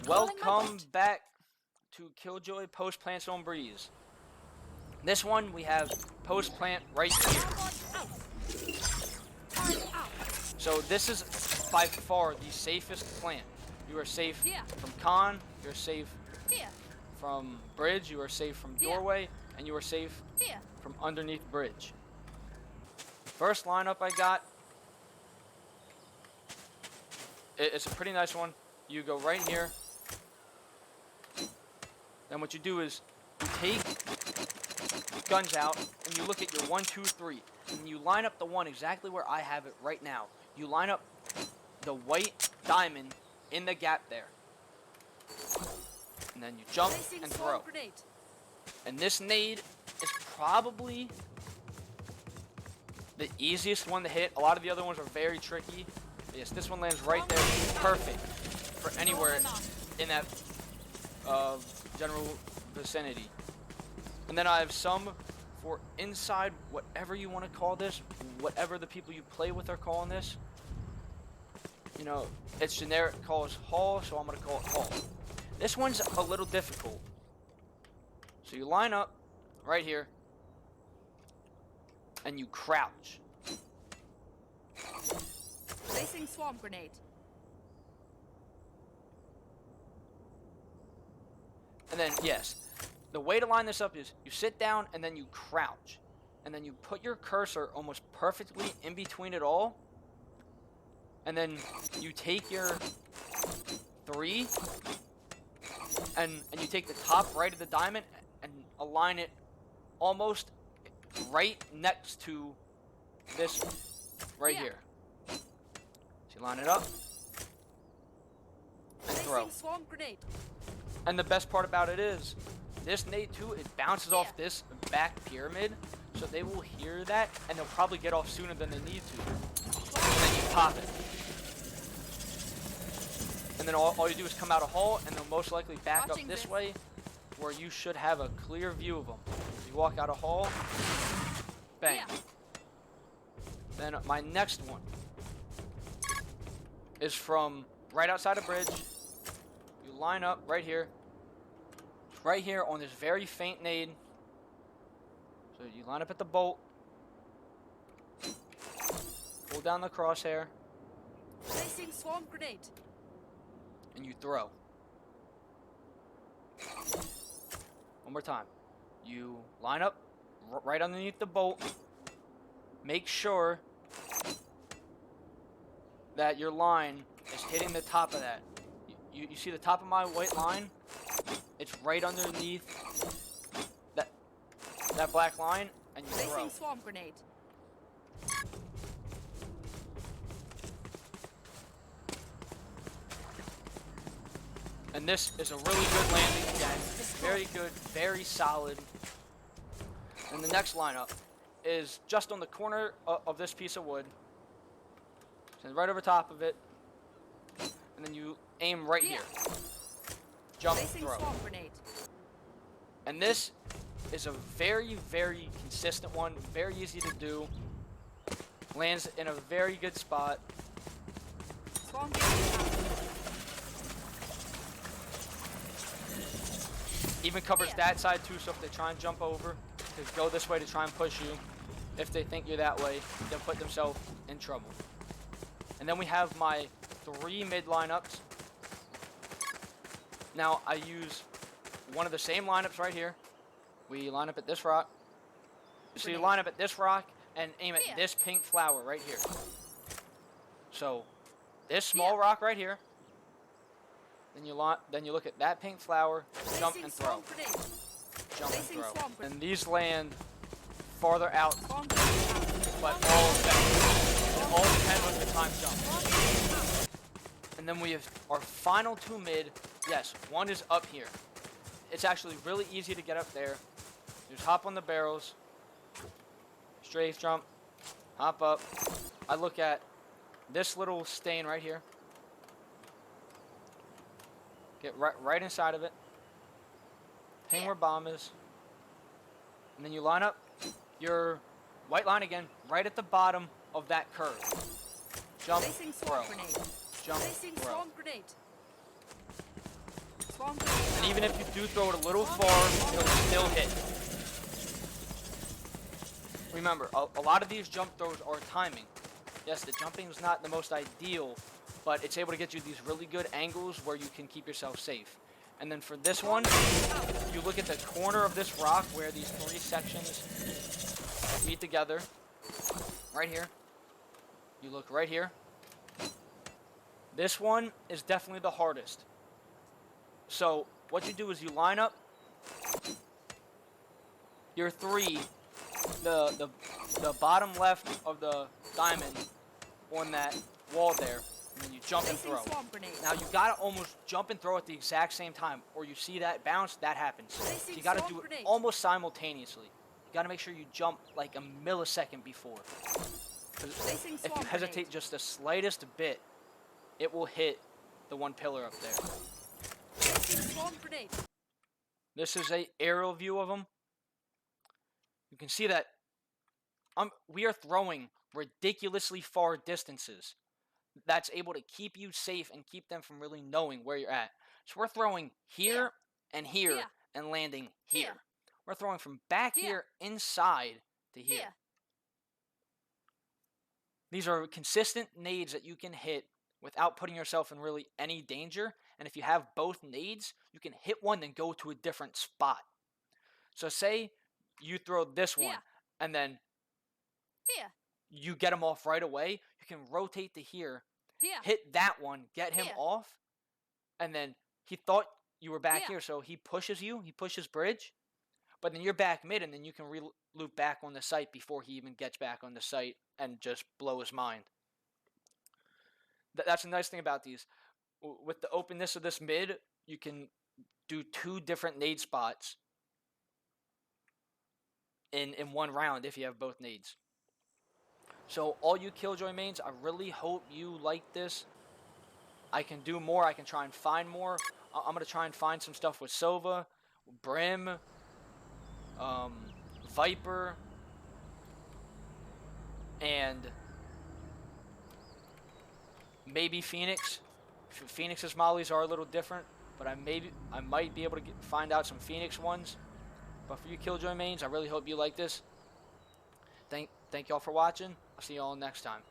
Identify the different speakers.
Speaker 1: Welcome back to Killjoy Post Plants on Breeze. This one we have post plant right here. So this is by far the safest plant. You are safe from con, you're safe from bridge, you are safe from doorway, and you are safe from underneath bridge. First lineup I got, it's a pretty nice one. You go right here. Then what you do is you take guns out and you look at your 1, 2, 3, and you line up the one exactly where I have it right now. You line up the white diamond in the gap there, and then you jump and throw. And this nade is probably the easiest one to hit. A lot of the other ones are very tricky. Yes, this one lands right there, perfect for anywhere in that general vicinity. And then I have some for inside, whatever you want to call this, whatever the people you play with are calling this. You know, it's generic, calls hall, so I'm going to call it hall. This one's a little difficult. So you line up right here and you crouch.
Speaker 2: Placing swarm grenade.
Speaker 1: And then, yes, the way to line this up is you sit down and then you crouch. And then you put your cursor almost perfectly in between it all. And then you take your 3 and you take the top right of the diamond and align it almost right next to this right here. So you line it up and throw.
Speaker 2: Swarm grenade.
Speaker 1: And the best part about it is, this nade too, it bounces off this back pyramid, so they will hear that, and they'll probably get off sooner than they need to. And then you pop it. And then all you do is come out a hall, and they'll most likely back up this way, where you should have a clear view of them. You walk out a hall, bang. Then my next one is from right outside a bridge. You line up right here. Right here on this very faint nade. So you line up at the bolt. Pull down the crosshair.
Speaker 2: Placing swarm grenade.
Speaker 1: And you throw. One more time. You line up right underneath the bolt. Make sure that your line is hitting the top of that. You see the top of my white line? It's right underneath that black line, and you throw.
Speaker 2: Placing swarm grenade.
Speaker 1: And this is a really good landing again. Very good, very solid. And the next lineup is just on the corner of this piece of wood. So right over top of it. And then you aim right here. Jump, throw. And this is a very, very consistent one. Very easy to do. Lands in a very good spot. Even covers that side too, so if they try and jump over, to go this way to try and push you, if they think you're that way, they'll put themselves in trouble. And then we have my 3 mid lineups. Now I use one of the same lineups right here. We line up at this rock. So you line up at this rock and aim at this pink flower right here. So this small rock right here. Then you look at that pink flower, jump and throw. Jump and throw. And these land farther out, but all depend on the time jump. And then we have our final 2 mid. Yes, one is up here. It's actually really easy to get up there. Just hop on the barrels, strafe jump, hop up. I look at this little stain right here. Get right inside of it. Ping where bomb is. And then you line up your white line again, right at the bottom of that curve. Jump, throw. Jump, throw.
Speaker 2: Swarm grenade.
Speaker 1: And even if you do throw it a little far, it'll still hit. Remember, a lot of these jump throws are timing. Yes, the jumping is not the most ideal, but it's able to get you these really good angles where you can keep yourself safe. And then for this one, you look at the corner of this rock where these 3 sections meet together. Right here. You look right here. This one is definitely the hardest. So what you do is you line up your 3, the bottom left of the diamond on that wall there, and then you jump and
Speaker 2: Placing
Speaker 1: throw.
Speaker 2: swarm grenade.
Speaker 1: Now you gotta almost jump and throw at the exact same time, or you see that bounce, that happens. So you gotta do it almost simultaneously. You gotta make sure you jump like a millisecond before.
Speaker 2: Placing
Speaker 1: If you
Speaker 2: swarm
Speaker 1: hesitate
Speaker 2: grenade.
Speaker 1: just the slightest bit, it will hit the one pillar up there.
Speaker 2: Placing swarm grenade.
Speaker 1: This is a aerial view of them. You can see that we are throwing ridiculously far distances. That's able to keep you safe and keep them from really knowing where you're at. So we're throwing here and here
Speaker 2: Here.
Speaker 1: and landing here.
Speaker 2: Here.
Speaker 1: We're throwing from back
Speaker 2: Here.
Speaker 1: here inside to here.
Speaker 2: Here.
Speaker 1: These are consistent nades that you can hit without putting yourself in really any danger. And if you have both nades, you can hit one then go to a different spot. So say you throw this one
Speaker 2: Here.
Speaker 1: and then
Speaker 2: Here.
Speaker 1: you get him off right away, you can rotate to here,
Speaker 2: Here.
Speaker 1: hit that one, get him
Speaker 2: Here.
Speaker 1: off, and then he thought you were back
Speaker 2: Here.
Speaker 1: here, so he pushes you, he pushes bridge, but then you're back mid, and then you can loop back on the site before he even gets back on the site and just blow his mind. That's a nice thing about these. With the openness of this mid, you can do 2 different nade spots in one round if you have both nades. So all you Killjoy mains, I really hope you like this. I can do more. I can try and find more. I'm going to try and find some stuff with Sova, Brim, Viper, and maybe Phoenix. Phoenix's mollies are a little different, but I might be able to find out some Phoenix ones. But for you Killjoy mains, I really hope you like this. Thank y'all for watching. I'll see y'all next time.